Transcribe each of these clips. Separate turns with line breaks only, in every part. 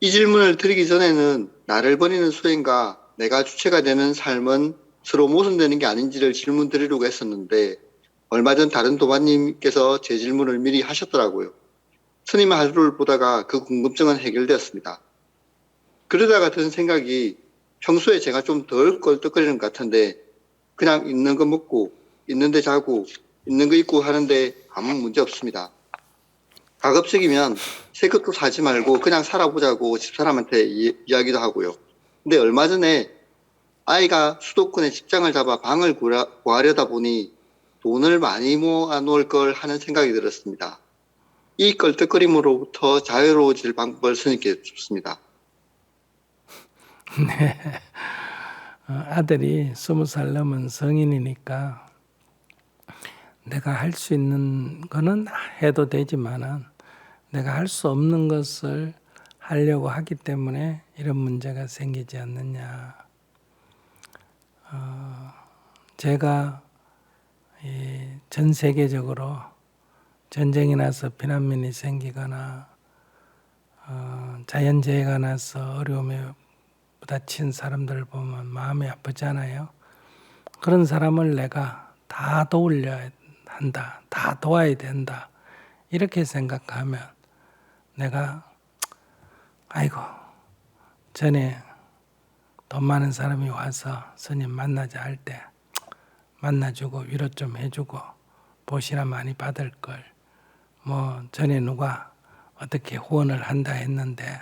이 질문을 드리기 전에는 나를 버리는 수행과 내가 주체가 되는 삶은 서로 모순되는 게 아닌지를 질문 드리려고 했었는데 얼마 전 다른 도마님께서 제 질문을 미리 하셨더라고요. 스님의 하루를 보다가 그 궁금증은 해결되었습니다. 그러다가 든 생각이 평소에 제가 좀 덜 껄떡거리는 것 같은데 그냥 있는 거 먹고 있는 데 자고 있는 거 입고 하는데 아무 문제 없습니다. 가급적이면 새 것도 사지 말고 그냥 살아보자고 집사람한테 이야기도 하고요. 근데 얼마 전에 아이가 수도권에 직장을 잡아 방을 구하려다 보니 돈을 많이 모아 놓을 걸 하는 생각이 들었습니다. 이 껄떡거림으로부터 자유로워질 방법을 스님께 줬습니다.
네. 아들이 20살 넘은 성인이니까 내가 할 수 있는 거는 해도 되지만은 내가 할 수 없는 것을 하려고 하기 때문에 이런 문제가 생기지 않느냐. 제가 전 세계적으로 전쟁이 나서 피난민이 생기거나 자연재해가 나서 어려움에 부딪힌 사람들을 보면 마음이 아프잖아요. 그런 사람을 내가 다 도우려 한다, 다 도와야 된다 이렇게 생각하면 내가 아이고 전에 돈 많은 사람이 와서 스님 만나자 할 때 만나주고 위로 좀 해주고 보시나 많이 받을 걸 뭐 전에 누가 어떻게 후원을 한다 했는데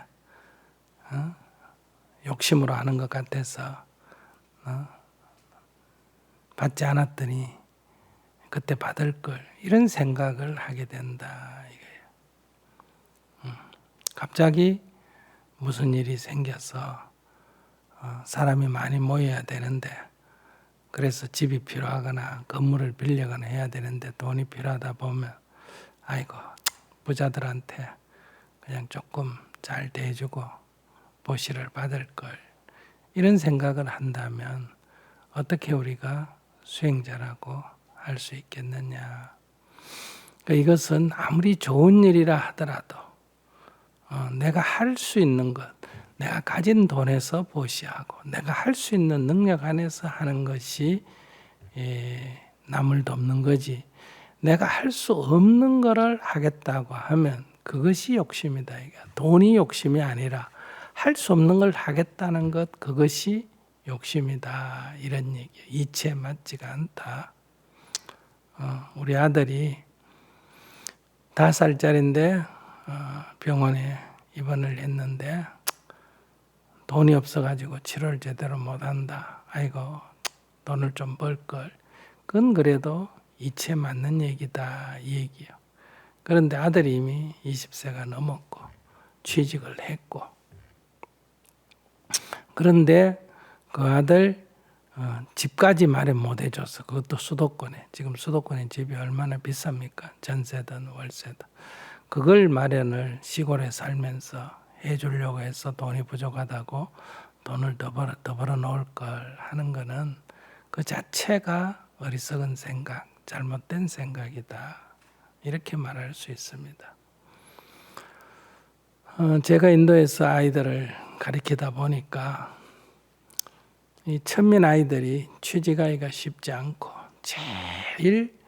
욕심으로 하는 것 같아서 받지 않았더니 그때 받을 걸 이런 생각을 하게 된다 이거예요. 갑자기 무슨 일이 생겨서 사람이 많이 모여야 되는데 그래서 집이 필요하거나 건물을 빌려거나 해야 되는데 돈이 필요하다 보면 아이고 부자들한테 그냥 조금 잘 대해주고 보시를 받을 걸 이런 생각을 한다면 어떻게 우리가 수행자라고 할 수 있겠느냐. 그러니까 이것은 아무리 좋은 일이라 하더라도 내가 할 수 있는 것, 내가 가진 돈에서 보시하고 내가 할 수 있는 능력 안에서 하는 것이 남을 돕는 거지. 내가 할 수 없는 거를 하겠다고 하면 그것이 욕심이다. 돈이 욕심이 아니라 할 수 없는 걸 하겠다는 것 그것이 욕심이다. 이런 얘기예요. 이치에 맞지가 않다. 우리 아들이 5살짜리인데 병원에 입원을 했는데 돈이 없어가지고 치료를 제대로 못한다. 아이고 돈을 좀 벌걸. 그건 그래도 이치에 맞는 얘기다 이 얘기요. 그런데 아들이 이미 20세가 넘었고 취직을 했고 그런데 그 아들 집까지 마련 못 해줘서 그것도 수도권에 지금 수도권에 집이 얼마나 비쌉니까? 전세든 월세든 그걸 마련을 시골에 살면서 해주려고 해서 돈이 부족하다고 돈을 더 벌어 놓을 걸 하는 거는 그 자체가 어리석은 생각, 잘못된 생각이다. 이렇게 말할 수 있습니다. 제가 인도에서 아이들을 가르치다 보니까 이 천민 아이들이 취직하기가 쉽지 않고 제일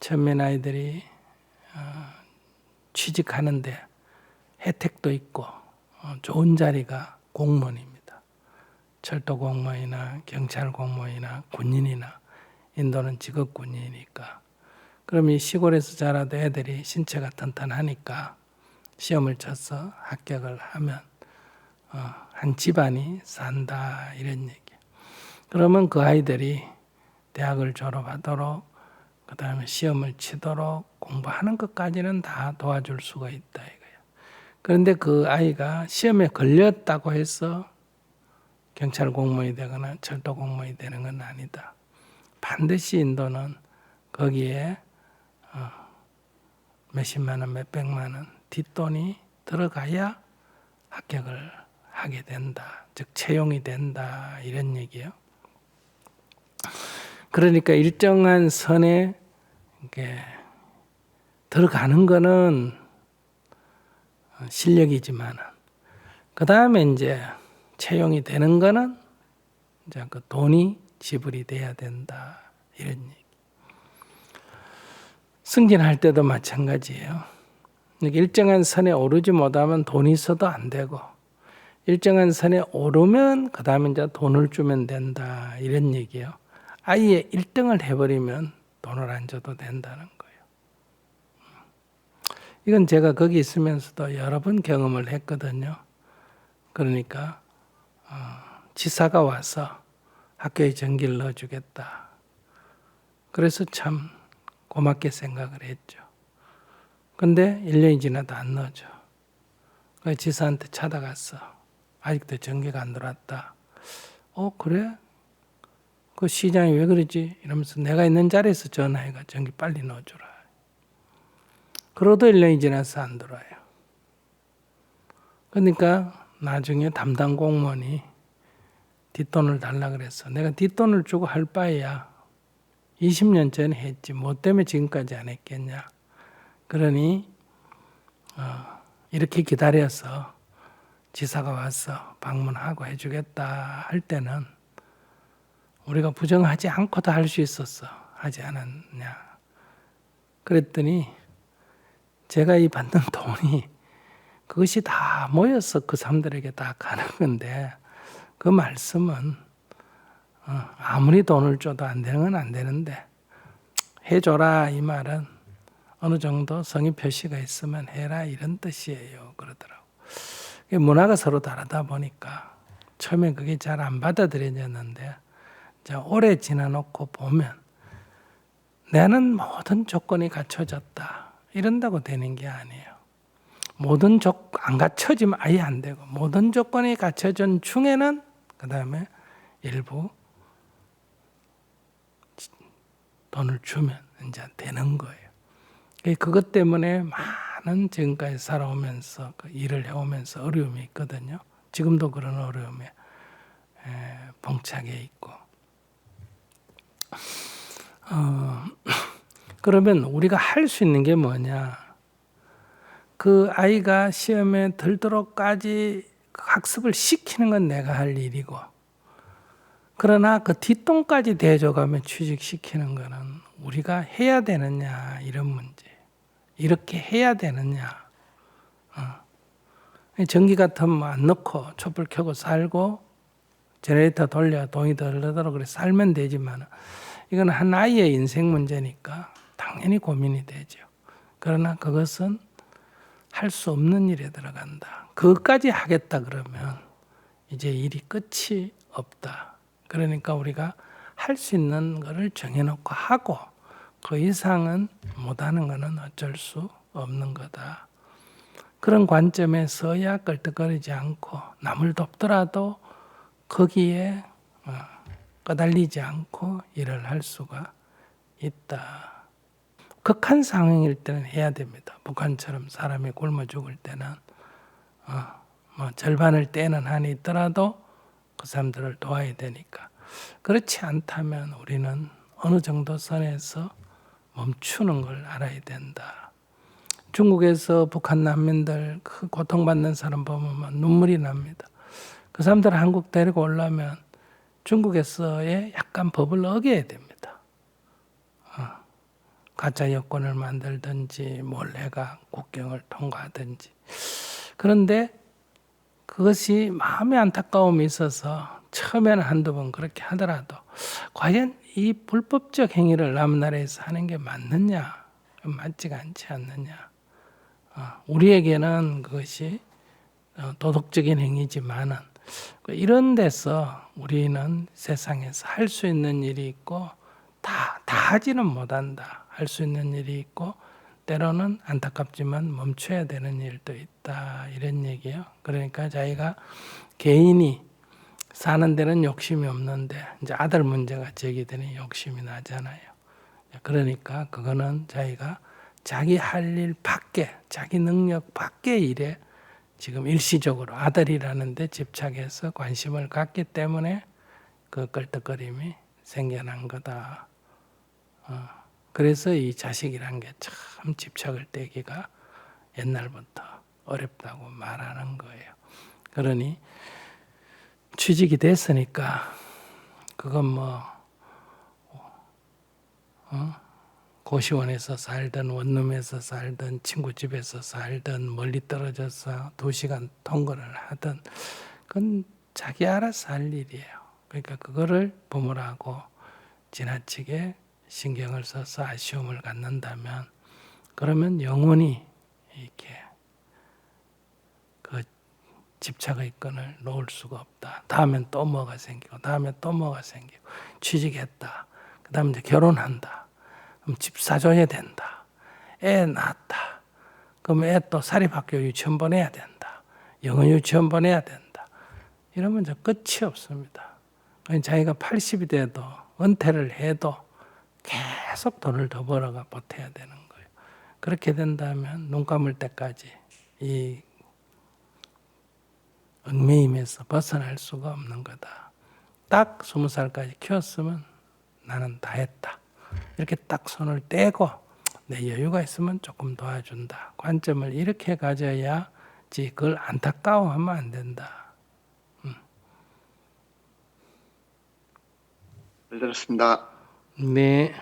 천민 아이들이 취직하는데 혜택도 있고 좋은 자리가 공무원입니다. 철도 공무원이나 경찰 공무원이나 군인이나 인도는 직업군인이니까 그럼 이 시골에서 자라도 애들이 신체가 튼튼하니까 시험을 쳐서 합격을 하면 한 집안이 산다 이런 얘기예요. 그러면 그 아이들이 대학을 졸업하도록 그 다음에 시험을 치도록 공부하는 것까지는 다 도와줄 수가 있다 이거예요. 그런데 그 아이가 시험에 걸렸다고 해서 경찰 공무원이 되거나 철도 공무원이 되는 건 아니다. 반드시 인도는 거기에 몇십만 원, 몇백만 원 뒷돈이 들어가야 합격을 하게 된다. 즉 채용이 된다 이런 얘기예요. 그러니까 일정한 선에 이렇게 들어가는 거는 실력이지만 그 다음에 이제 채용이 되는 거는 이제 그 돈이 지불이 돼야 된다. 이런 얘기. 승진할 때도 마찬가지예요. 일정한 선에 오르지 못하면 돈이 있어도 안 되고, 일정한 선에 오르면 그 다음에 이제 돈을 주면 된다. 이런 얘기예요. 아예 1등을 해버리면 돈을 안 줘도 된다는 거예요. 이건 제가 거기 있으면서도 여러 번 경험을 했거든요. 그러니까 지사가 와서 학교에 전기를 넣어주겠다. 그래서 참 고맙게 생각을 했죠. 근데 1년이 지나도 안 넣어줘. 그래서 지사한테 찾아갔어. 아직도 전기가 안 들어왔다. 그래? 그 시장이 왜 그러지? 이러면서 내가 있는 자리에서 전화해가 전기 빨리 넣어주라. 그러도 1년이 지나서 안 들어와요. 그러니까 나중에 담당 공무원이 뒷돈을 달라 그랬어. 내가 뒷돈을 주고 할 바에야 20년 전에 했지. 뭐 때문에 지금까지 안 했겠냐. 그러니 이렇게 기다려서 지사가 와서 방문하고 해주겠다 할 때는 우리가 부정하지 않고도 할 수 있었어. 하지 않았냐. 그랬더니 제가 이 받는 돈이 그것이 다 모여서 그 사람들에게 다 가는 건데 그 말씀은 아무리 돈을 줘도 안 되는 건 안 되는데 해줘라 이 말은 어느 정도 성의 표시가 있으면 해라 이런 뜻이에요. 그러더라고. 문화가 서로 다르다 보니까 처음엔 그게 잘 안 받아들여졌는데 오래 지나놓고 보면 나는 모든 조건이 갖춰졌다 이런다고 되는 게 아니에요. 모든 안 갖춰지면 아예 안 되고 모든 조건이 갖춰진 중에는 그 다음에 일부 돈을 주면 이제 되는 거예요. 그것 때문에 많은 지금까지 살아오면서 일을 해오면서 어려움이 있거든요. 지금도 그런 어려움에 봉착해 있고. 그러면 우리가 할 수 있는 게 뭐냐? 그 아이가 시험에 들도록까지 학습을 시키는 건 내가 할 일이고, 그러나 그 뒷돈까지 대줘가며 취직시키는 거는 우리가 해야 되느냐 이런 문제. 이렇게 해야 되느냐. 전기 같으면 안 넣고 촛불 켜고 살고 제네레이터 돌려 돈이 더 흐르도록 그래 살면 되지만 이건 한 아이의 인생 문제니까 당연히 고민이 되죠. 그러나 그것은 할 수 없는 일에 들어간다. 그것까지 하겠다 그러면 이제 일이 끝이 없다. 그러니까 우리가 할 수 있는 거를 정해놓고 하고 그 이상은 못하는 거는 어쩔 수 없는 거다. 그런 관점에서야 끌떡거리지 않고 남을 돕더라도 거기에 꺼달리지 않고 일을 할 수가 있다. 극한 상황일 때는 해야 됩니다. 북한처럼 사람이 굶어 죽을 때는 뭐 절반을 떼는 한이 있더라도 그 사람들을 도와야 되니까. 그렇지 않다면 우리는 어느 정도 선에서 멈추는 걸 알아야 된다. 중국에서 북한 난민들 그 고통받는 사람 보면 눈물이 납니다. 그 사람들 한국 데리고 오려면 중국에서의 약간 법을 어겨야 됩니다. 가짜 여권을 만들든지 몰래가 국경을 통과하든지. 그런데 그것이 마음의 안타까움이 있어서 처음에는 한두 번 그렇게 하더라도 과연 이 불법적 행위를 남 나라에서 하는 게 맞느냐? 맞지가 않지 않느냐? 우리에게는 그것이 도덕적인 행위지만은 이런 데서 우리는 세상에서 할 수 있는 일이 있고 다 하지는 못한다. 할 수 있는 일이 있고 때로는 안타깝지만 멈춰야 되는 일도 있다. 이런 얘기예요. 그러니까 자기가 개인이 사는 데는 욕심이 없는데 이제 아들 문제가 제기되니 욕심이 나잖아요. 그러니까 그거는 자기가 자기 할 일 밖에 자기 능력 밖의 일에 지금 일시적으로 아들이라는 데 집착해서 관심을 갖기 때문에 그 끌떡거림이 생겨난 거다. 그래서 이 자식이란 게 참 집착을 떼기가 옛날부터 어렵다고 말하는 거예요. 그러니 취직이 됐으니까 그건 뭐 고시원에서 살든 원룸에서 살든 친구 집에서 살든 멀리 떨어져서 2시간 통근을 하든 그건 자기 알아서 할 일이에요. 그러니까 그거를 부모라고 지나치게 신경을 써서 아쉬움을 갖는다면 그러면 영원히 이렇게 그 집착의 끈을 놓을 수가 없다. 다음엔 또 뭐가 생기고 다음에 또 뭐가 생기고 취직했다. 그 다음에 이제 결혼한다. 그럼 집 사줘야 된다. 애 낳았다. 그럼 애 또 사립학교 유치원 보내야 된다. 영어 유치원 보내야 된다. 이러면 이제 끝이 없습니다. 자기가 80이 돼도 은퇴를 해도 계속 돈을 더 벌어가 보태야 되는 거예요. 그렇게 된다면 눈 감을 때까지 이 얽매임에서 벗어날 수가 없는 거다. 딱 20살까지 키웠으면 나는 다 했다. 이렇게 딱 손을 떼고 내 여유가 있으면 조금 도와준다. 관점을 이렇게 가져야지 그걸 안타까워하면 안 된다.
잘 들었습니다.
네.